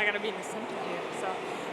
gotta be in the center here. So,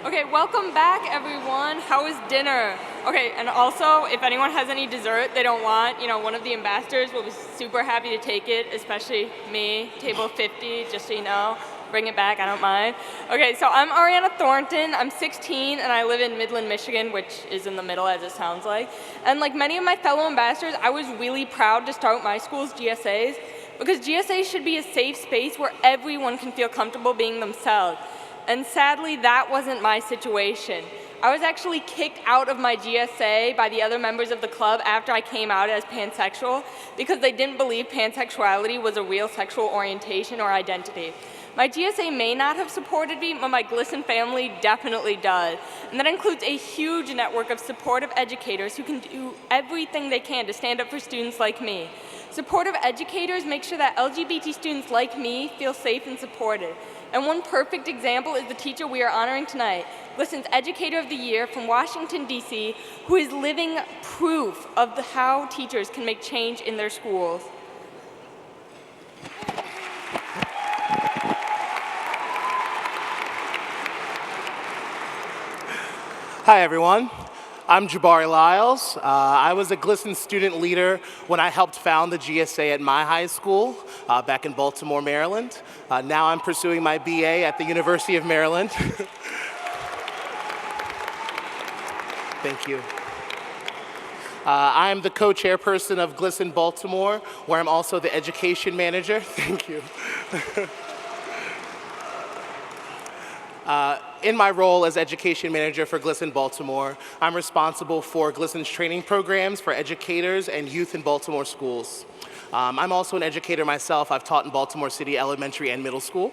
okay, welcome back, everyone. How was dinner? Okay, and also, if anyone has any dessert they don't want, one of the ambassadors will be super happy to take it, especially me, table 50, just so you know. Bring it back, I don't mind. Okay, so I'm Ariana Thornton. I'm 16, and I live in Midland, Michigan, which is in the middle, as it sounds like. And like many of my fellow ambassadors, I was really proud to start my school's GSAs, because GSAs should be a safe space where everyone can feel comfortable being themselves. And sadly, that wasn't my situation. I was actually kicked out of my GSA by the other members of the club after I came out as pansexual because they didn't believe pansexuality was a real sexual orientation or identity. My GSA may not have supported me, but my GLSEN family definitely does. And that includes a huge network of supportive educators who can do everything they can to stand up for students like me. Supportive educators make sure that LGBT students like me feel safe and supported. And one perfect example is the teacher we are honoring tonight, GLSEN's Educator of the Year from Washington, D.C., who is living proof of how teachers can make change in their schools. Hi, everyone. I'm Jabari Lyles. I was a GLSEN student leader when I helped found the GSA at my high school back in Baltimore, Maryland. Now I'm pursuing my BA at the University of Maryland. Thank you. I'm the co-chairperson of GLSEN Baltimore, where I'm also the education manager. Thank you. In my role as education manager for GLSEN Baltimore, I'm responsible for GLSEN's training programs for educators and youth in Baltimore schools. I'm also an educator myself. I've taught in Baltimore City elementary and middle school.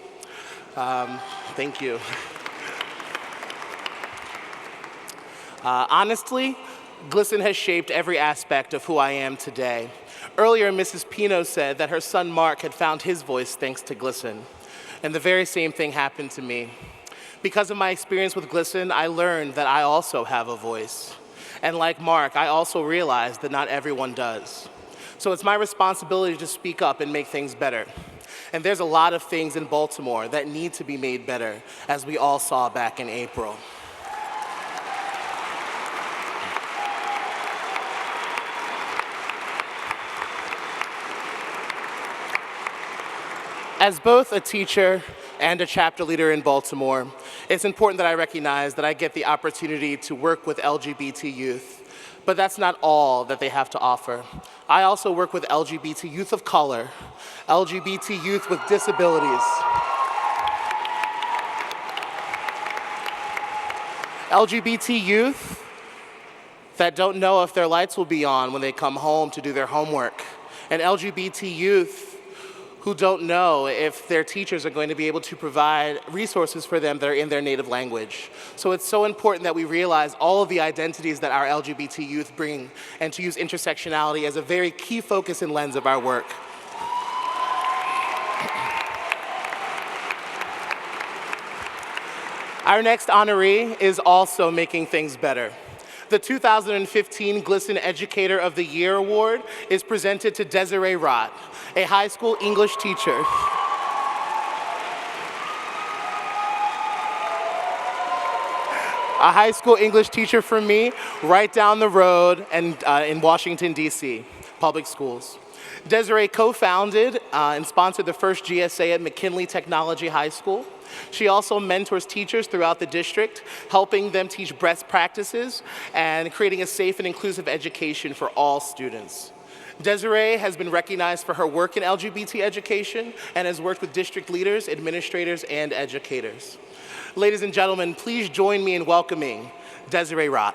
Thank you. Honestly, GLSEN has shaped every aspect of who I am today. Earlier, Mrs. Pino said that her son Mark had found his voice thanks to GLSEN. And the very same thing happened to me. Because of my experience with GLSEN, I learned that I also have a voice. And like Mark, I also realized that not everyone does. So it's my responsibility to speak up and make things better. And there's a lot of things in Baltimore that need to be made better, as we all saw back in April. As both a teacher and a chapter leader in Baltimore, it's important that I recognize that I get the opportunity to work with LGBT youth. But that's not all that they have to offer. I also work with LGBT youth of color, LGBT youth with disabilities, LGBT youth that don't know if their lights will be on when they come home to do their homework, and LGBT youth who don't know if their teachers are going to be able to provide resources for them that are in their native language. So it's so important that we realize all of the identities that our LGBT youth bring and to use intersectionality as a very key focus and lens of our work. Our next honoree is also making things better. The 2015 GLSEN Educator of the Year Award is presented to Desiree Rott, a high school English teacher. A high school English teacher for me, right down the road and in Washington, D.C., public schools. Desiree co-founded and sponsored the first GSA at McKinley Technology High School. She also mentors teachers throughout the district, helping them teach best practices and creating a safe and inclusive education for all students. Desiree has been recognized for her work in LGBT education and has worked with district leaders, administrators, and educators. Ladies and gentlemen, please join me in welcoming Desiree Rott.